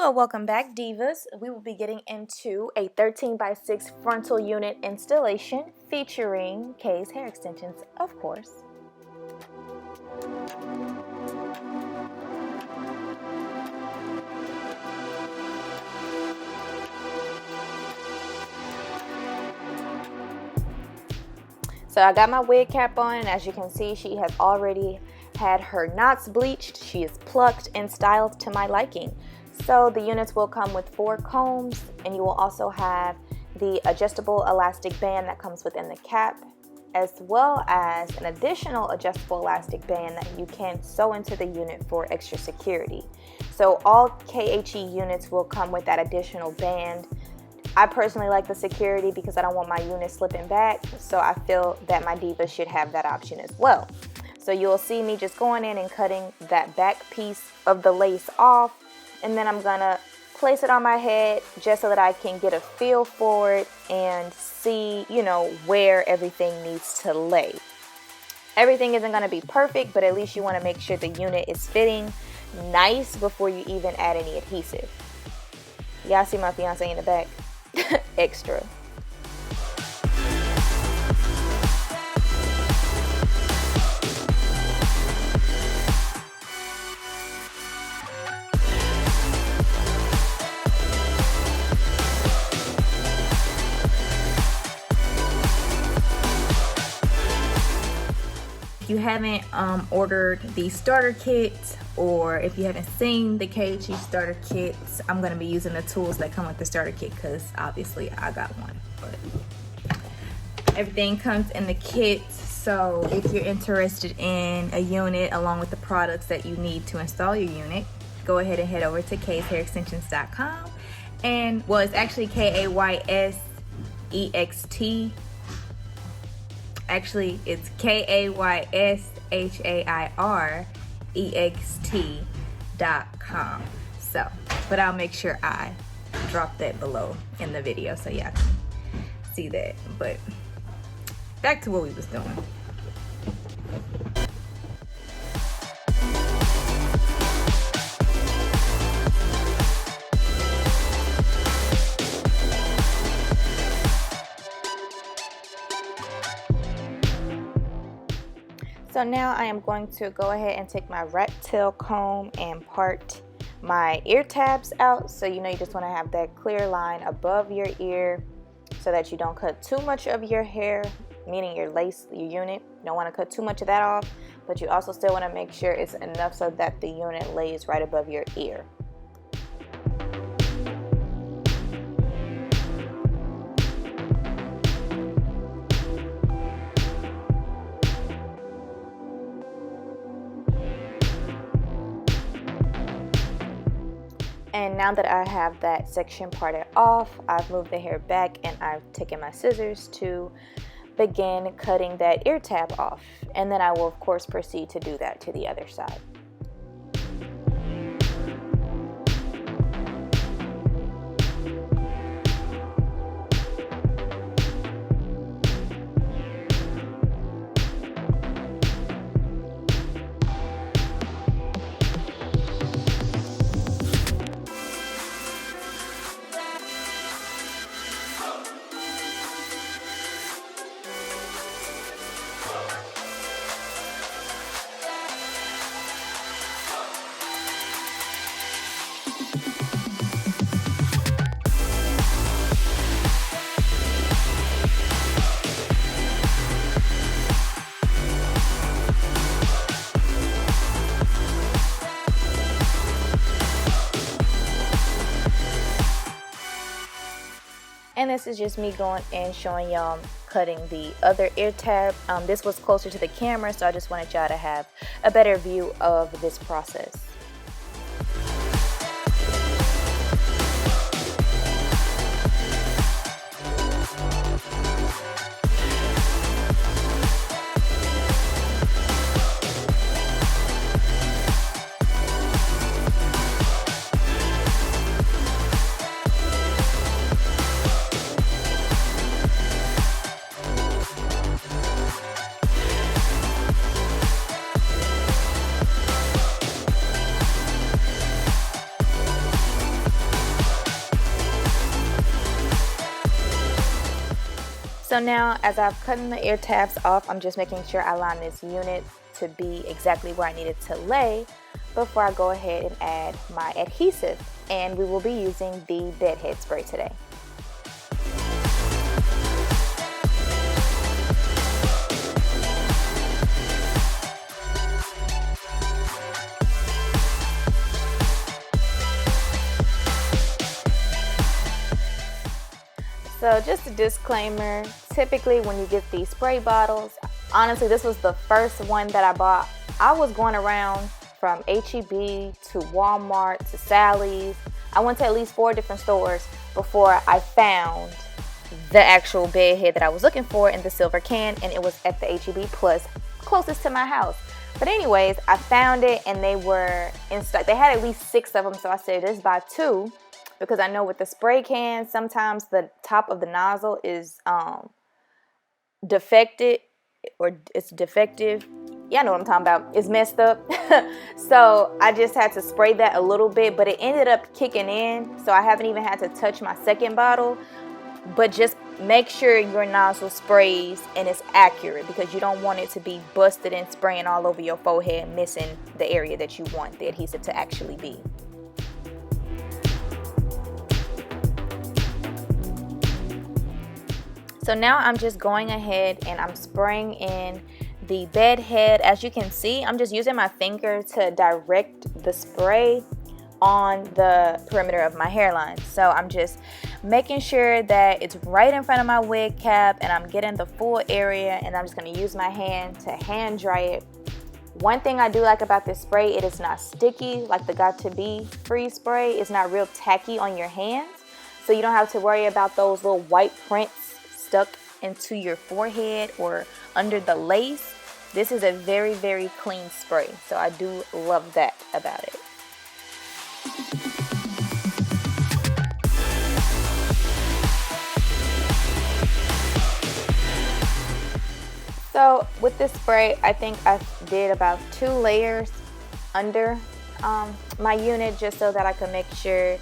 So welcome back, Divas. We will be getting into a 13 by 6 frontal unit installation featuring Kay's hair extensions, of course. So I got my wig cap on, and as you can see, she has already had her knots bleached. She is plucked and styled to my liking. So the units will come with 4 combs, and you will also have the adjustable elastic band that comes within the cap, as well as an additional adjustable elastic band that you can sew into the unit for extra security. So all KHE units will come with that additional band. I personally like the security because I don't want my unit slipping back, so I feel that my Diva should have that option as well. So you'll see me just going in and cutting that back piece of the lace off, and then I'm gonna place it on my head just so that I can get a feel for it and see, where everything needs to lay. Everything isn't gonna be perfect, but at least you wanna make sure the unit is fitting nice before you even add any adhesive. Y'all see my fiance in the back? Extra. If you haven't ordered the starter kit, or if you haven't seen the KHE starter kits, I'm going to be using the tools that come with the starter kit because obviously I got one. But everything comes in the kit, so if you're interested in a unit along with the products that you need to install your unit, go ahead and head over to kayshairextensions.com. And well, it's actually KAYSEXT. Actually, it's KAYSHAIREXT.com. So, but I'll make sure I drop that below in the video so y'all can see that. But back to what we was doing. So now I am going to go ahead and take my rat tail comb and part my ear tabs out. So you just want to have that clear line above your ear so that you don't cut too much of your hair, meaning your lace, your unit. You don't want to cut too much of that off, but you also still want to make sure it's enough so that the unit lays right above your ear. And now that I have that section parted off, I've moved the hair back and I've taken my scissors to begin cutting that ear tab off. And then I will of course proceed to do that to the other side. And this is just me going and showing y'all cutting the other ear tab. This was closer to the camera, so I just wanted y'all to have a better view of this process. So now, as I've cut the ear tabs off, I'm just making sure I line this unit to be exactly where I need it to lay before I go ahead and add my adhesive. And we will be using the bedhead spray today. So just a disclaimer, typically when you get these spray bottles, honestly this was the first one that I bought. I was going around from HEB to Walmart to Sally's. I went to at least 4 different stores before I found the actual bed head that I was looking for in the silver can, and it was at the HEB Plus closest to my house. But anyways, I found it and they were in stock. They had at least 6 of them, so I said just buy 2. Because I know with the spray can, sometimes the top of the nozzle is defected, or it's defective. Yeah, I know what I'm talking about. It's messed up. So I just had to spray that a little bit, but it ended up kicking in. So I haven't even had to touch my second bottle. But just make sure your nozzle sprays and it's accurate, because you don't want it to be busted and spraying all over your forehead, missing the area that you want the adhesive to actually be. So now I'm just going ahead and I'm spraying in the bed head. As you can see, I'm just using my finger to direct the spray on the perimeter of my hairline. So I'm just making sure that it's right in front of my wig cap and I'm getting the full area, and I'm just going to use my hand to hand dry it. One thing I do like about this spray, it is not sticky like the Got To Be Free spray. It's not real tacky on your hands, so you don't have to worry about those little white prints stuck into your forehead or under the lace. This is a very, very clean spray, so I do love that about it. So with this spray, I think I did about 2 layers under my unit, just so that I could make sure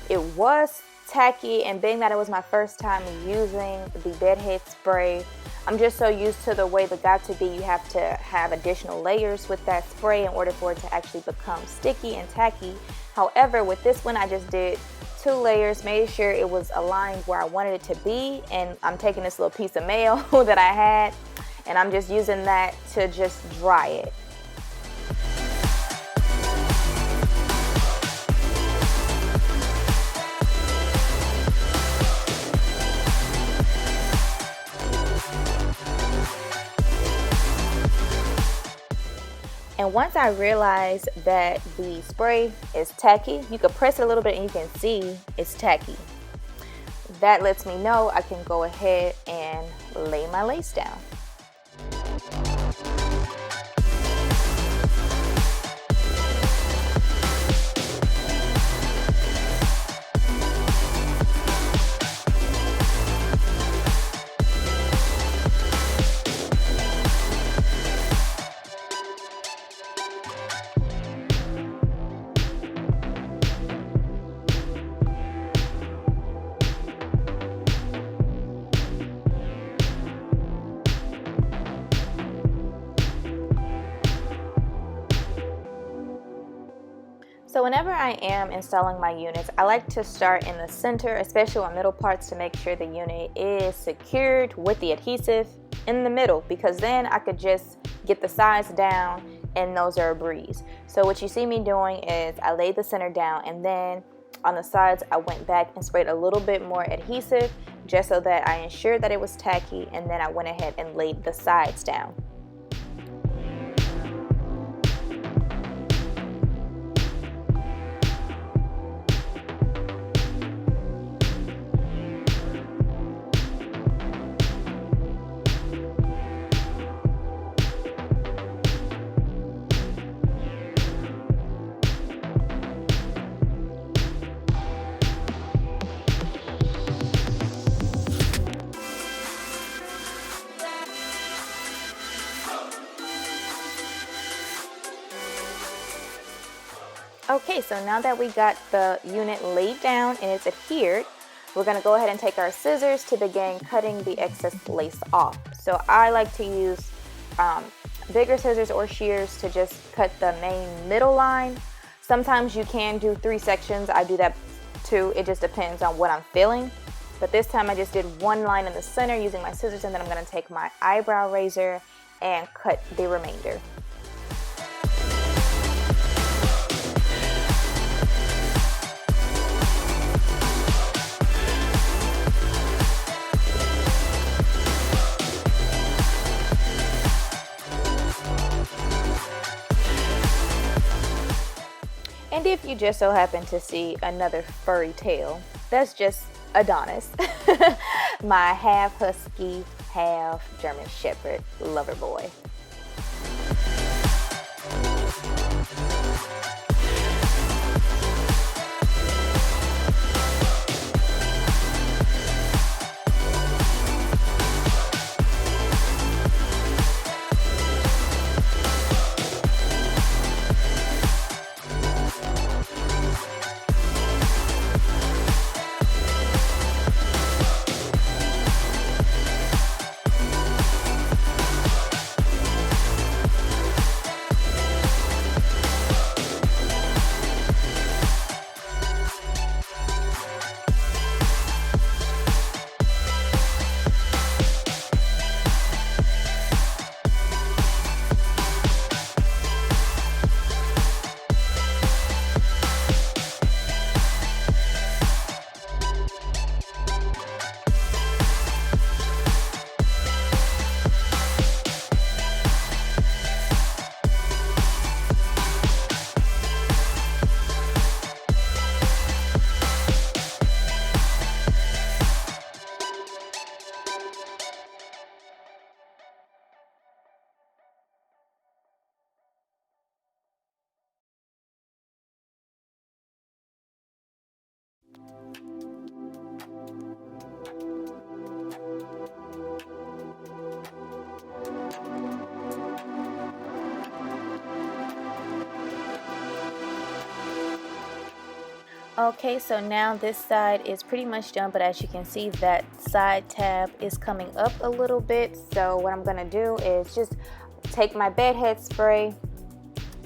it was tacky. And being that it was my first time using the bedhead spray, I'm just so used to the way the Got To Be, you have to have additional layers with that spray in order for it to actually become sticky and tacky. However, with this one, I just did 2 layers, made sure it was aligned where I wanted it to be. And I'm taking this little piece of mail that I had, and I'm just using that to just dry it. And once I realized that the spray is tacky, you can press it a little bit and you can see it's tacky. That lets me know I can go ahead and lay my lace down. So whenever I am installing my units, I like to start in the center, especially on middle parts, to make sure the unit is secured with the adhesive in the middle, because then I could just get the sides down and those are a breeze. So what you see me doing is I laid the center down, and then on the sides I went back and sprayed a little bit more adhesive just so that I ensured that it was tacky, and then I went ahead and laid the sides down. Okay, so now that we got the unit laid down and it's adhered, we're going to go ahead and take our scissors to begin cutting the excess lace off. So I like to use bigger scissors or shears to just cut the main middle line. Sometimes you can do 3 sections. I do that too. It just depends on what I'm feeling. But this time I just did 1 line in the center using my scissors, and then I'm going to take my eyebrow razor and cut the remainder. And if you just so happen to see another furry tail, that's just Adonis, my half husky, half German Shepherd lover boy. Okay, so now this side is pretty much done, but as you can see, that side tab is coming up a little bit. So what I'm gonna do is just take my bedhead spray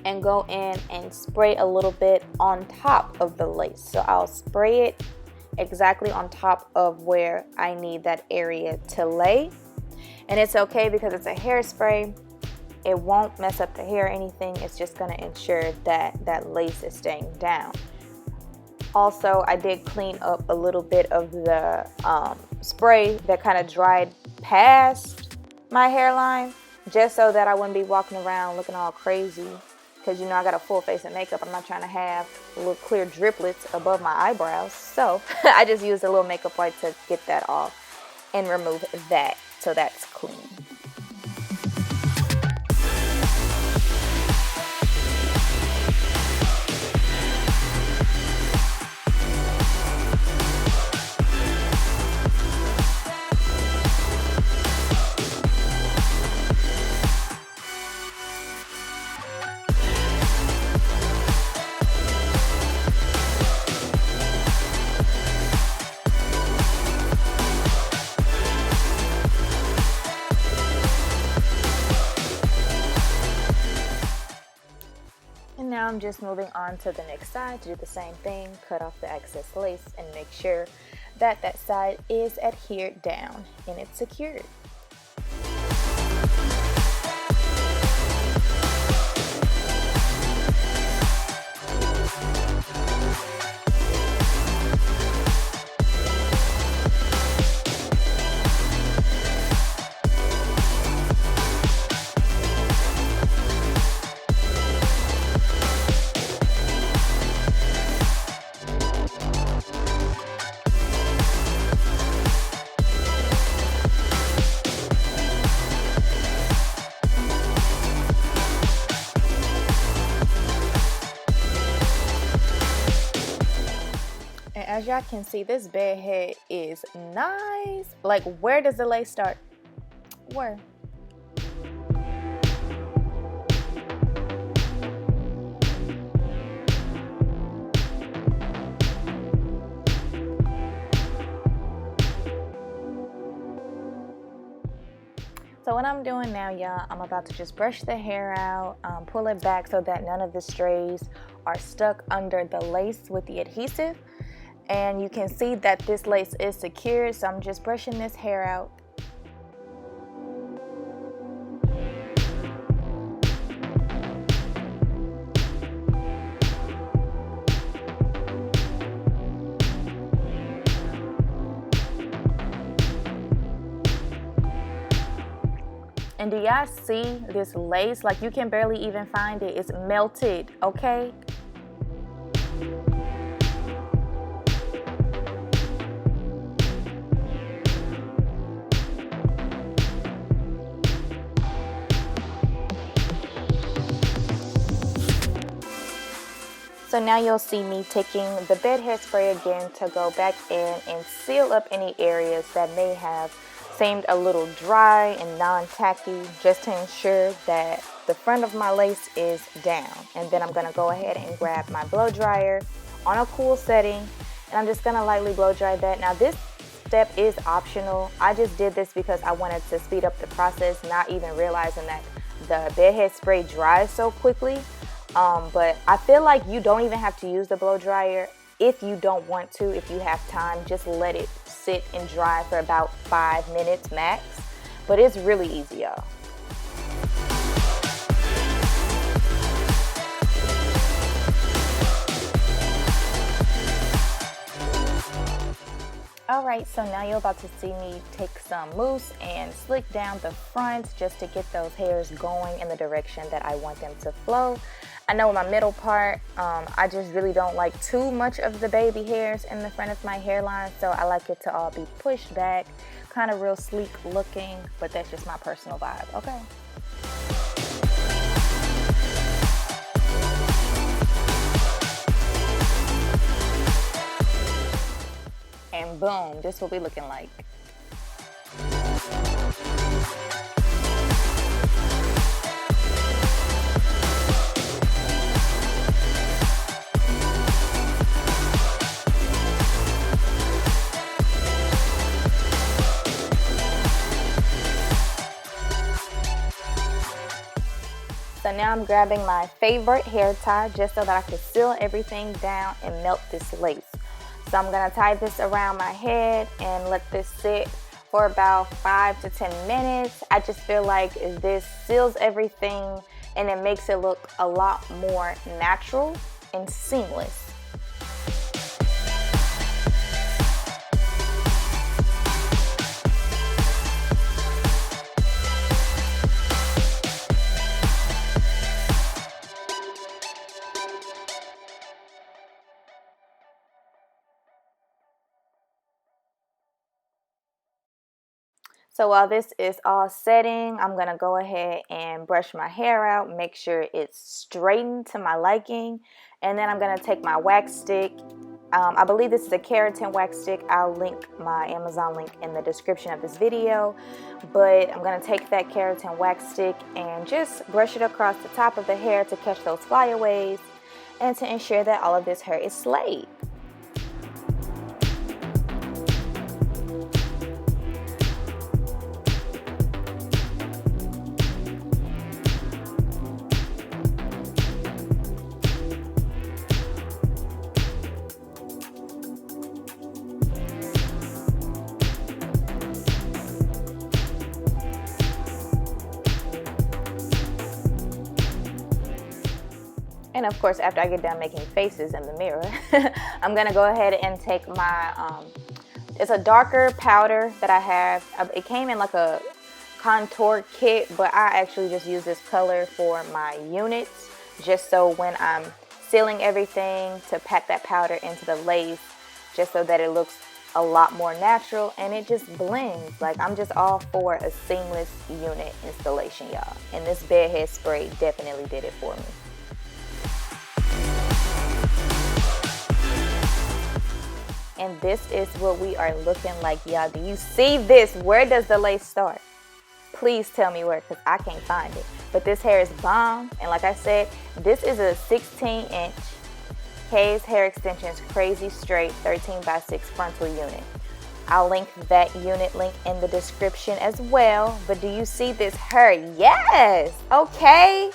and go in and spray a little bit on top of the lace. So I'll spray it exactly on top of where I need that area to lay. And it's okay because it's a hairspray. It won't mess up the hair or anything. It's just gonna ensure that that lace is staying down. Also, I did clean up a little bit of the spray that kind of dried past my hairline, just so that I wouldn't be walking around looking all crazy. Because, you know, I got a full face of makeup. I'm not trying to have little clear driplets above my eyebrows. So I just used a little makeup wipe to get that off and remove that. So that's clean. Now I'm just moving on to the next side to do the same thing, cut off the excess lace and make sure that that side is adhered down and it's secured. As y'all can see, this bed head is nice. Like, where does the lace start? Where? So what I'm doing now, y'all, I'm about to just brush the hair out, pull it back so that none of the strays are stuck under the lace with the adhesive. And you can see that this lace is secured, so I'm just brushing this hair out. And do y'all see this lace? Like, you can barely even find it. It's melted, okay? So now you'll see me taking the bed hairspray again to go back in and seal up any areas that may have seemed a little dry and non-tacky, just to ensure that the front of my lace is down. And then I'm gonna go ahead and grab my blow dryer on a cool setting, and I'm just gonna lightly blow dry that. Now this step is optional. I just did this because I wanted to speed up the process, not even realizing that the bed hairspray dries so quickly. But I feel like you don't even have to use the blow dryer if you don't want to. If you have time, just let it sit and dry for about 5 minutes max. But it's really easy, y'all. Alright, so now you're about to see me take some mousse and slick down the front just to get those hairs going in the direction that I want them to flow. I know in my middle part, I just really don't like too much of the baby hairs in the front of my hairline, so I like it to all be pushed back, kind of real sleek looking, but that's just my personal vibe, okay? And boom, this will be looking like. So now I'm grabbing my favorite hair tie just so that I can seal everything down and melt this lace. So I'm gonna tie this around my head and let this sit for about 5 to 10 minutes. I just feel like this seals everything and it makes it look a lot more natural and seamless. So while this is all setting, I'm gonna go ahead and brush my hair out, make sure it's straightened to my liking, and then I'm gonna take my wax stick. I believe this is a keratin wax stick. I'll link my Amazon link in the description of this video, but I'm gonna take that keratin wax stick and just brush it across the top of the hair to catch those flyaways and to ensure that all of this hair is slayed. And of course, after I get done making faces in the mirror, I'm gonna go ahead and take my, it's a darker powder that I have. It came in like a contour kit, but I actually just use this color for my units, just so when I'm sealing everything, to pack that powder into the lace, just so that it looks a lot more natural and it just blends. Like, I'm just all for a seamless unit installation, y'all. And this bed head spray definitely did it for me. And this is what we are looking like, y'all. Do you see this? Where does the lace start? Please tell me where, because I can't find it. But this hair is bomb. And like I said, this is a 16-inch KHE Hair Extensions Crazy Straight 13x6 frontal unit. I'll link that unit link in the description as well. But do you see this hair? Yes, okay.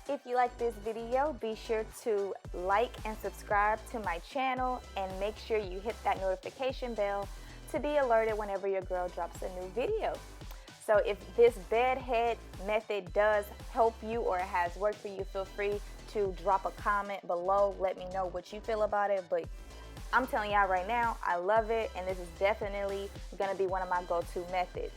If you like this video, be sure to like and subscribe to my channel, and make sure you hit that notification bell to be alerted whenever your girl drops a new video. So if this bed head method does help you or has worked for you, feel free to drop a comment below. Let me know what you feel about it. But I'm telling y'all right now, I love it, and this is definitely gonna be one of my go-to methods.